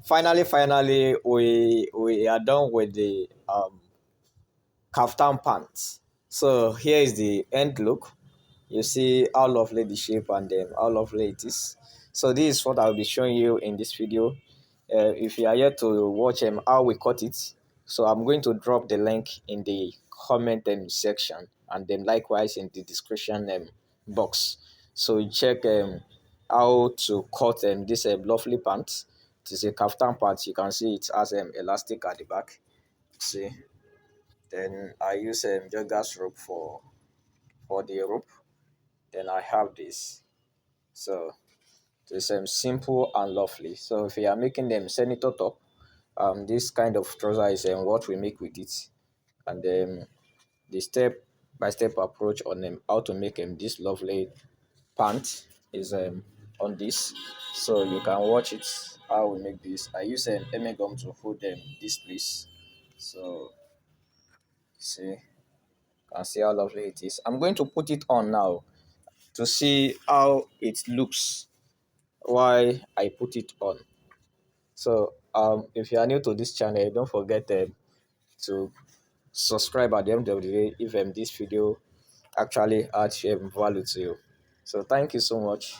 finally, we are done with the kaftan pants. So here is the end look. You see how lovely the shape and how lovely it is. So this is what I'll be showing you in this video. If you are here to watch how we cut it, so I'm going to drop the link in the comment section, and then likewise in the description box. So you check how to cut this lovely pants. It is a kaftan pants. You can see it has elastic at the back. See, then I use joggers rope for the rope. Then I have this. So it's simple and lovely. So if you are making them senator top, this kind of trouser is what we make with it, and the step by step approach on how to make this lovely pant is on this. So you can watch it how we make this. I use gum to hold this place. So see, you can see how lovely it is. I'm going to put it on now to see how it looks while I put it on. So if you are new to this channel, don't forget to subscribe at the end of the day if this video actually adds value to you. So thank you so much.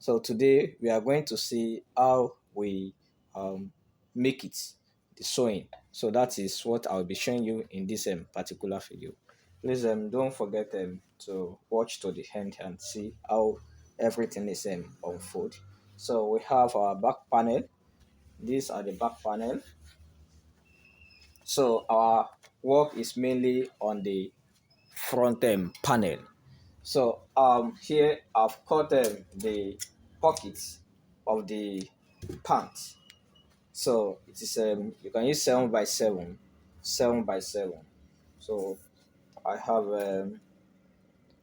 So today we are going to see how we make it, the sewing. So that is what I'll be showing you in this particular video. Please don't forget to watch to the end and see how everything is unfold. So we have our back panel. These are the back panel. So our work is mainly on the front panel. So here I've cut the pockets of the pants. So it is you can use 7 by 7, 7 by 7. So I have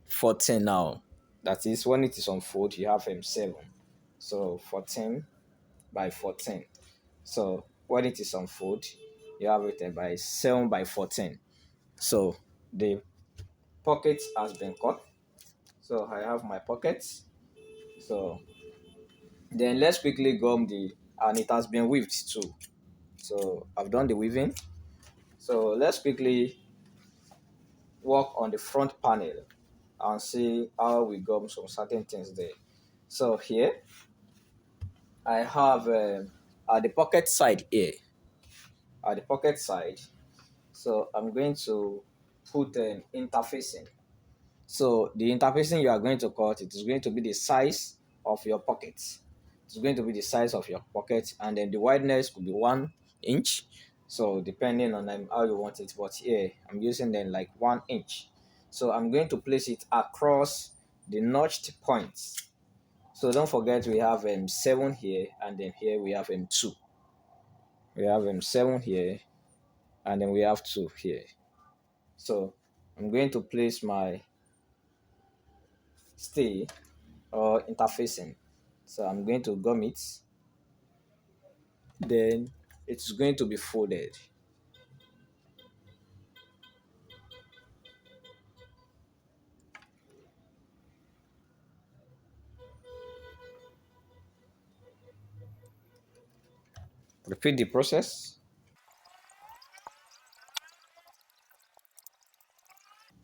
14 now. That is when it is on fold, you have 7. So 14 by 14. So when it is on fold, you have it by 7 by 14. So the pocket has been cut. So I have my pockets. So then let's quickly gum and it has been weaved too. So I've done the weaving. So let's quickly work on the front panel and see how we gum some certain things there. So here I have at the pocket side here. At the pocket side, so I'm going to put an interfacing. So the interfacing you are going to cut, it is going to be the size of your pocket. It's going to be the size of your pocket, and then the wideness could be 1 inch. So depending on how you want it, but here I'm using then like 1 inch. So I'm going to place it across the notched points. So don't forget we have 7 here, and then here we have 2. We have 7 here, and then we have 2 here. So I'm going to place my stay or interfacing. So I'm going to gum it. Then it's going to be folded. Repeat the process.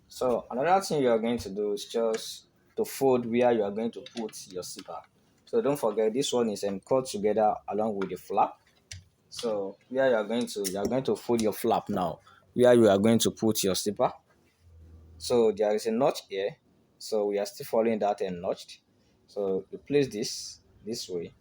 So another thing you are going to do is just to fold where you are going to put your zipper. So don't forget this one is cut together along with the flap. So where you are going to fold your flap now, where you are going to put your zipper. So there is a notch here. So we are still following that and notched. So you place this way.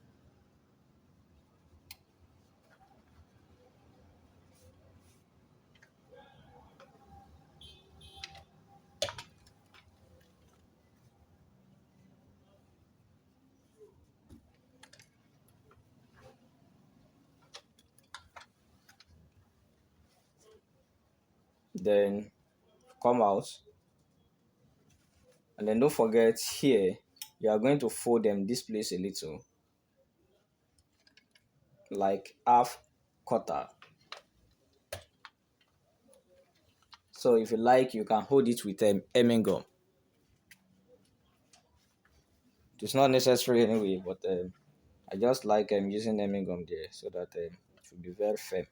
Then come out, and then don't forget here you are going to fold them this place a little, like half quarter. So if you like, you can hold it with hemming gum. It's not necessary anyway, but I just like using hemming gum there so that it should be very firm.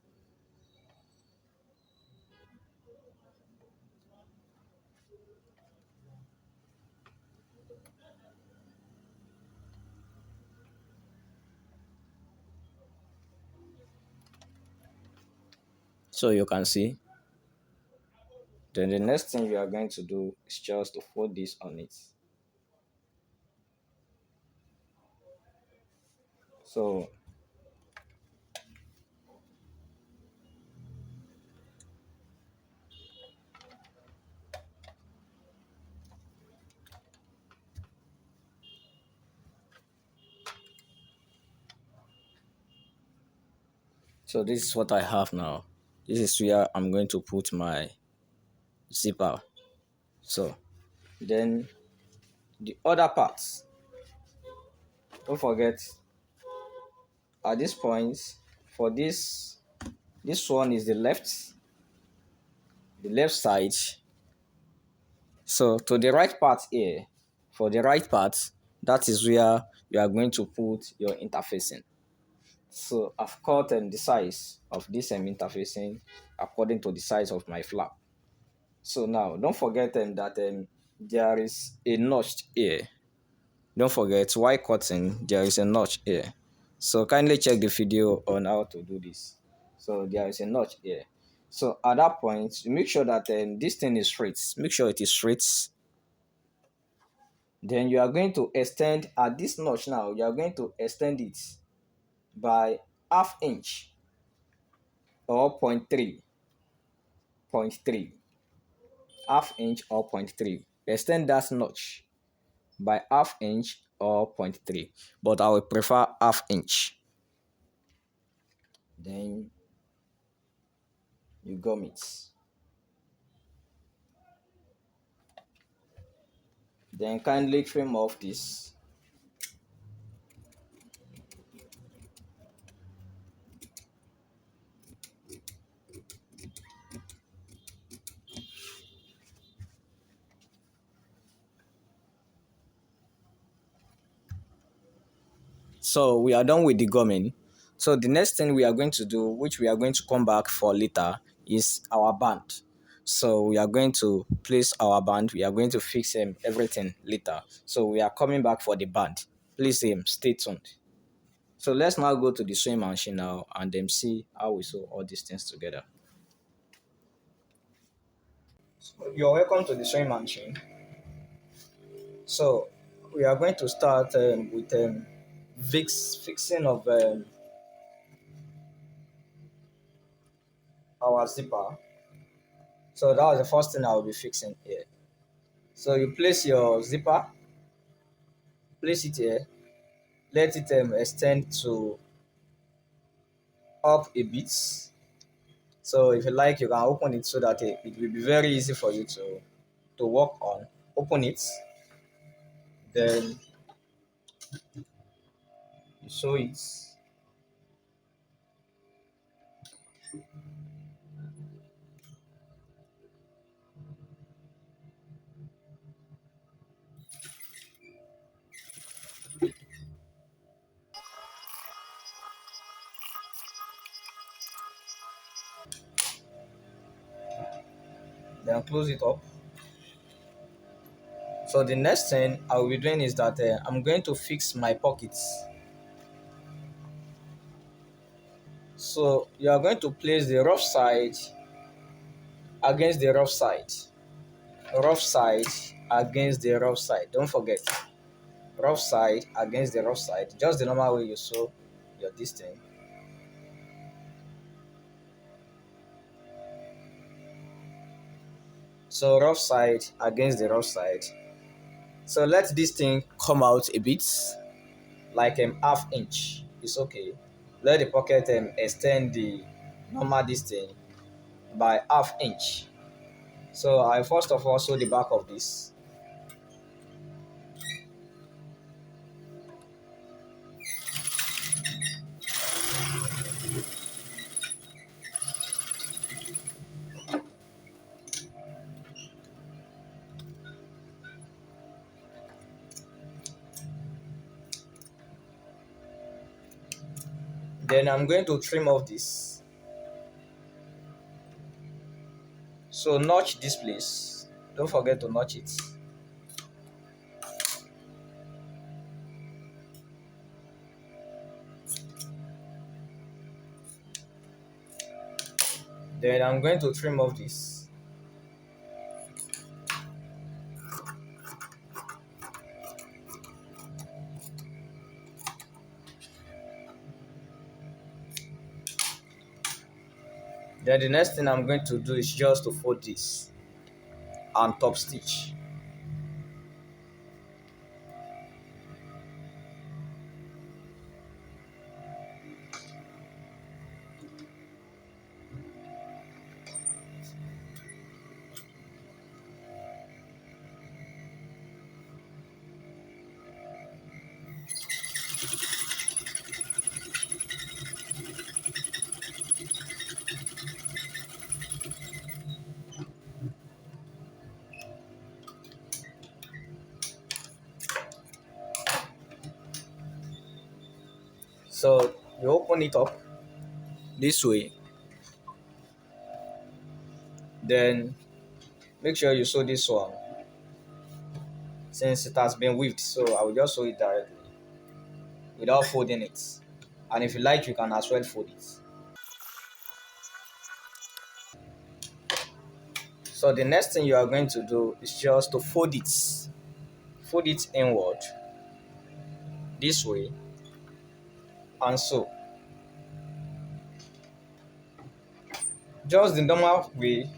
So you can see. Then the next thing you are going to do is just to fold this on it. So this is what I have now. This is where I'm going to put my zipper. So then the other parts, don't forget at this point, for this one is the left side. So to the right part here, for the right part, that is where you are going to put your interfacing. So I've cut the size of this interfacing according to the size of my flap. So now don't forget that there is a notch here. Don't forget, while cutting there is a notch here. So kindly check the video on how to do this. So there is a notch here. So at that point, make sure that this thing is straight. Make sure it is straight. Then you are going to extend at this notch now. You are going to extend it by half inch or point three, half inch or point three. Extend that notch by half inch or point three, but I will prefer half inch. Then you gum it. Then kindly trim off this. So we are done with the gumming. So the next thing we are going to do, which we are going to come back for later, is our band. So we are going to place our band. We are going to fix everything later. So we are coming back for the band. Please stay tuned. So let's now go to the sewing machine now and see how we sew all these things together. You're welcome to the sewing machine. So we are going to start with fixing of our zipper. So that was the first thing I will be fixing here. So you place your zipper, place it here, let it extend to up a bit. So if you like, you can open it so that it will be very easy for you to work on. Open it, then you sew it. Then close it up. So the next thing I will be doing is that I'm going to fix my pockets. So you are going to place the rough side against the rough side. Rough side against the rough side. Don't forget. Rough side against the rough side. Just the normal way you sew your this thing. So rough side against the rough side. So let this thing come out a bit, like half inch. It's okay. Let the pocket extend the normal this thing by half inch. So I first of all sew the back of this. Then I'm going to trim off this. So notch this place. Don't forget to notch it. Then I'm going to trim off this. Then the next thing I'm going to do is just to fold this and top stitch. So you open it up this way. Then make sure you sew this one since it has been weaved. So I will just sew it directly without folding it. And if you like, you can as well fold it. So the next thing you are going to do is just to fold it. Fold it inward this way and so. Just the normal way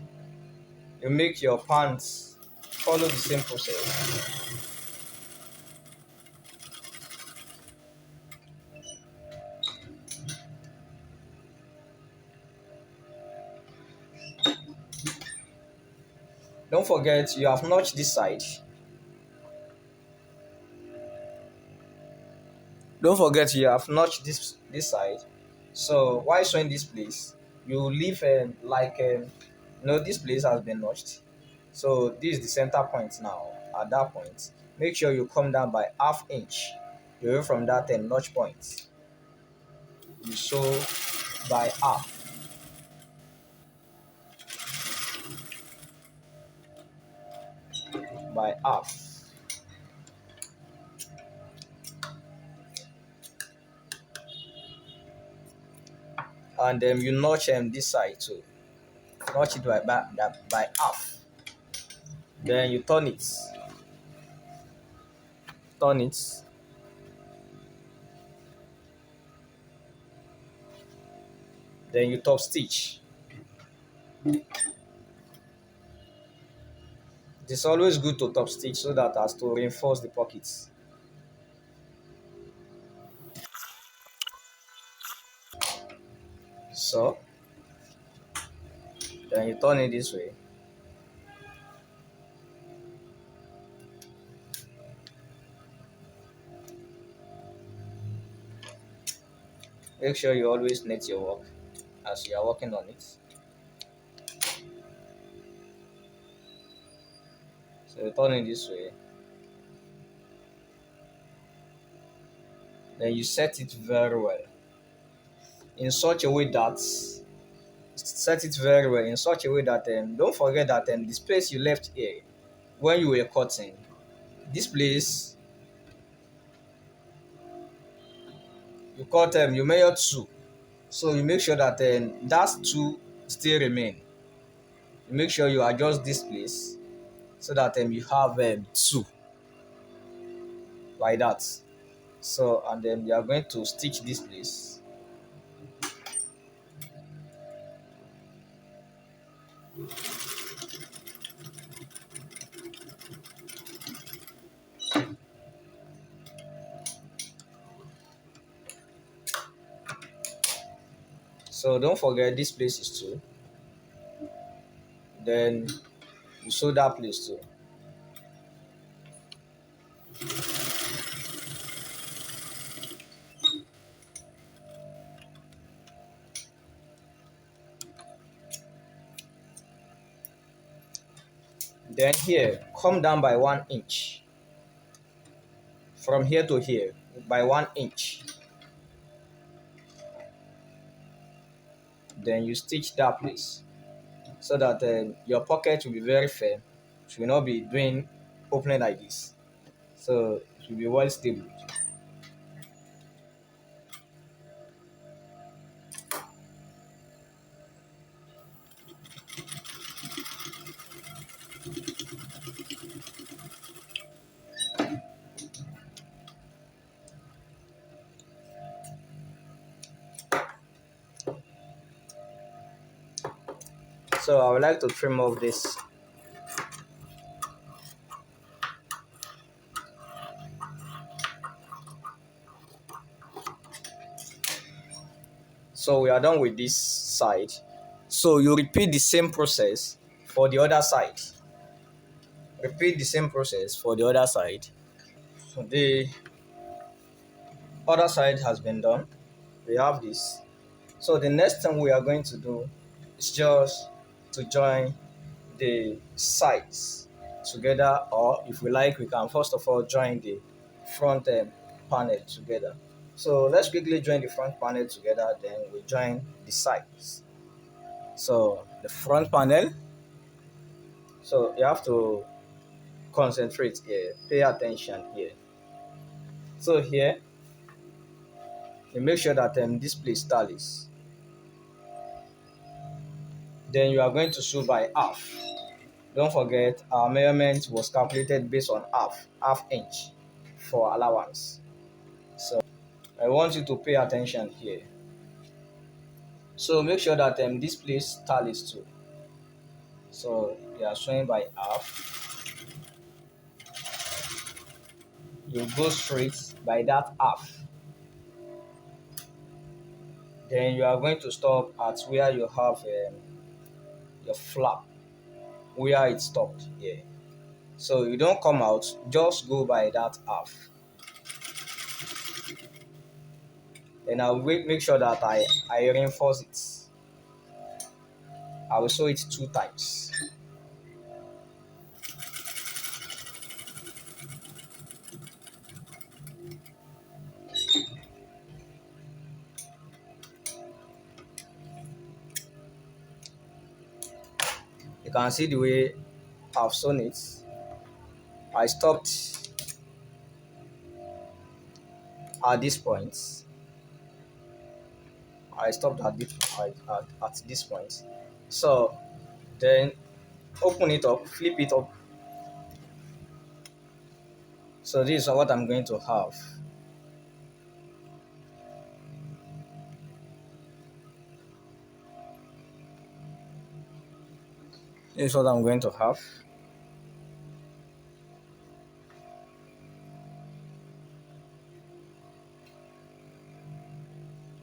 you make your pants, follow the same process. Don't forget you have notched this side. Don't forget you have notched this side. So while sewing this place, you leave this place has been notched. So this is the center point now. At that point, make sure you come down by half inch away from that notch point. You sew by half, and then you notch this side too. Notch it by half. Then you turn it. Then you top stitch. It is always good to top stitch so that as to reinforce the pockets. So then you turn it this way. Make sure you always net your work as you are working on it. So you turn it this way. Then you set it very well in such a way that don't forget that this place you left here when you were cutting, this place you measure two, so you make sure that that two still remain. You make sure you adjust this place so that you have two like that. So and then you are going to stitch this place. So don't forget this place is two. Then you sew that place too. Then here, come down by 1 inch. From here to here by 1 inch. Then you stitch that place so that your pocket will be very firm. It will not be doing opening like this. So it will be well stable. So I would like to trim off this. So we are done with this side. So you repeat the same process for the other side. Repeat the same process for the other side. So the other side has been done. We have this. So the next thing we are going to do is just to join the sides together, or if we like we can first of all join the front panel together. So let's quickly join the front panel together, then we join the sides. So the front panel, so you have to concentrate here, pay attention here. So here you make sure that this place tallies. Then you are going to sew by half. Don't forget our measurement was calculated based on half inch for allowance. So I want you to pay attention here. So make sure that this place tallies too. So you are sewing by half. You go straight by that half. Then you are going to stop at where you have your flap, where it stopped here. So you don't come out, just go by that half. Then I'll make sure that I reinforce it. I will sew it 2 times. You can see the way I've sewn it. I stopped at this point. I stopped at this point. So then open it up, flip it up. So this is what I'm going to have. This is what I'm going to have.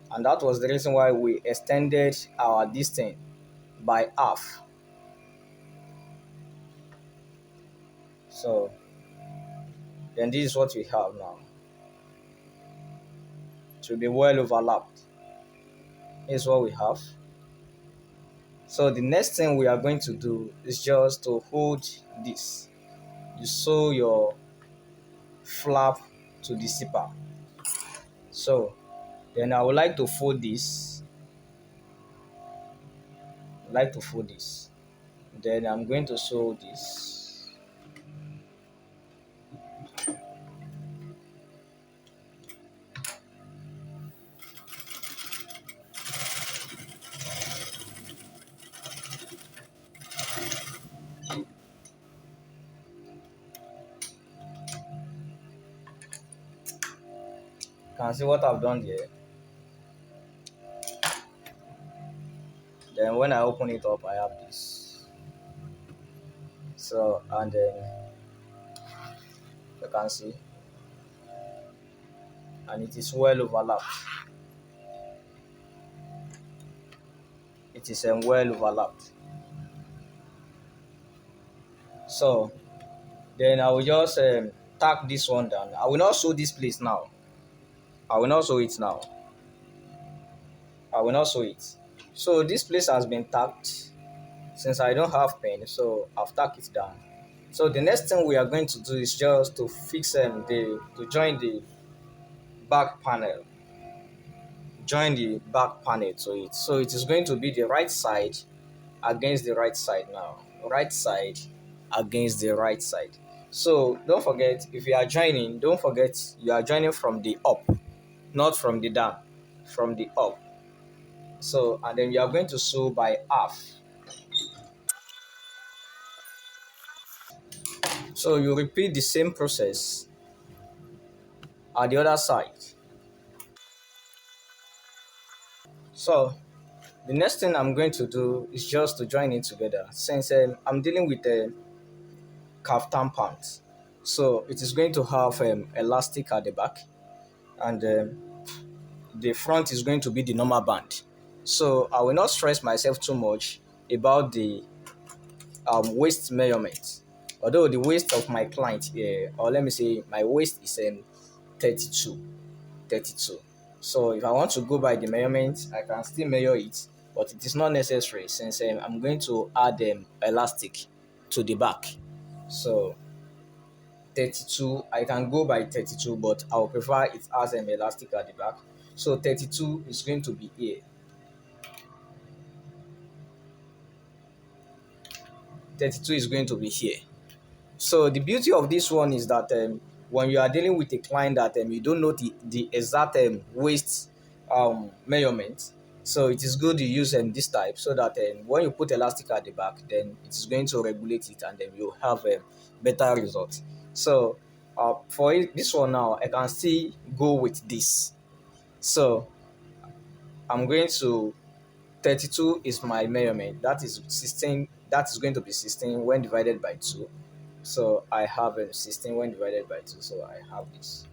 And that was the reason why we extended our distance by half. So then this is what we have now. It will be well overlapped. This is what we have. So the next thing we are going to do is just to hold this. You sew your flap to the zipper. So then I would like to fold this. Then I'm going to sew this. can see what I've done here. Then when I open it up, I have this. So, and then you can see, and it is well overlapped. It is well overlapped. So then I will just tack this one down. I will not sew this place now. I will not sew it now. I will not sew it. So this place has been tacked since I don't have pen, so I've tacked it down. So the next thing we are going to do is just to fix to join the back panel. Join the back panel to it. So it is going to be the right side against the right side now. Right side against the right side. So don't forget, if you are joining, don't forget you are joining from the up, not from the down, from the up. So, and then you are going to sew by half. So you repeat the same process at the other side. So the next thing I'm going to do is just to join it together, since I'm dealing with a kaftan pant. So it is going to have elastic at the back, and the front is going to be the normal band. So I will not stress myself too much about the waist measurement. Although the waist of my client here, or let me say my waist is 32. 32. So if I want to go by the measurement, I can still measure it, but it is not necessary since I'm going to add elastic to the back. So 32, I can go by 32, but I will prefer it as an elastic at the back. So 32 is going to be here. 32 is going to be here. So the beauty of this one is that when you are dealing with a client that you don't know the exact waist measurement, so it is good to use this type, so that when you put elastic at the back, then it is going to regulate it, and then you have a better result. So for this one now, I can still go with this. So I'm going to 32 is my measurement. That is 16. That is going to be 16 when divided by 2. So I have 16 when divided by 2. So I have this.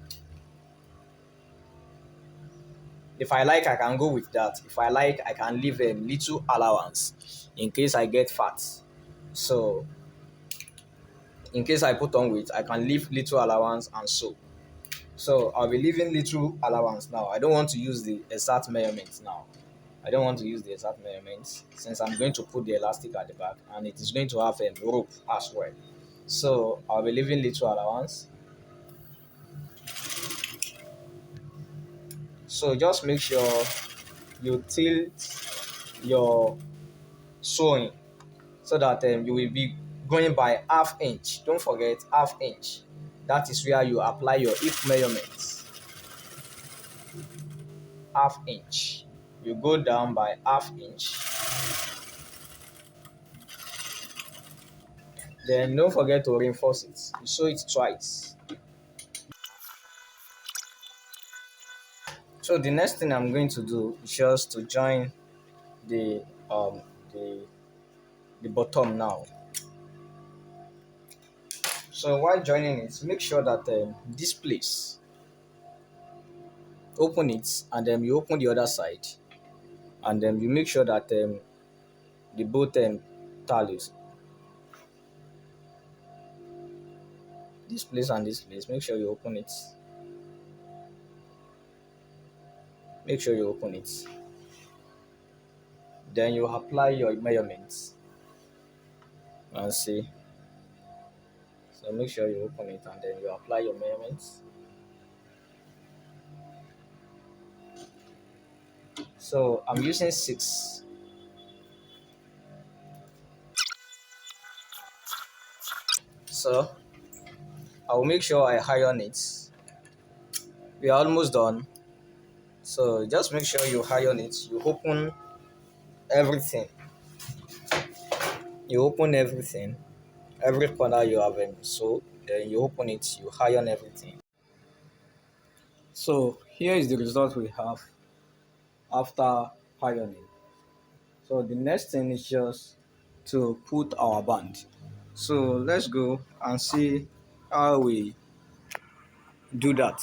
If I like, I can go with that. If I like, I can leave a little allowance in case I get fat. So in case I put on weight, I can leave little allowance and so. So I'll be leaving little allowance now. I don't want to use the exact measurements now. I don't want to use the exact measurements since I'm going to put the elastic at the back, and it is going to have a rope as well. So I'll be leaving little allowance. So just make sure you tilt your sewing so that you will be going by half inch. Don't forget half inch. That is where you apply your hip measurements. Half inch. You go down by half inch. Then don't forget to reinforce it. You sew it twice. So the next thing I'm going to do is just to join the um the the bottom now. So while joining it, make sure that this place, open it, and then you open the other side, and then you make sure that the both tallies, this place and this place. Make sure you open it. Make sure you open it. Then you apply your measurements and see. So make sure you open it and then you apply your measurements. So I'm using 6. So I will make sure I iron it. We are almost done. So just make sure you iron it. You open everything. You open everything. Every corner you have so then you open it, you iron everything. So here is the result we have after ironing. So the next thing is just to put our band. So let's go and see how we do that.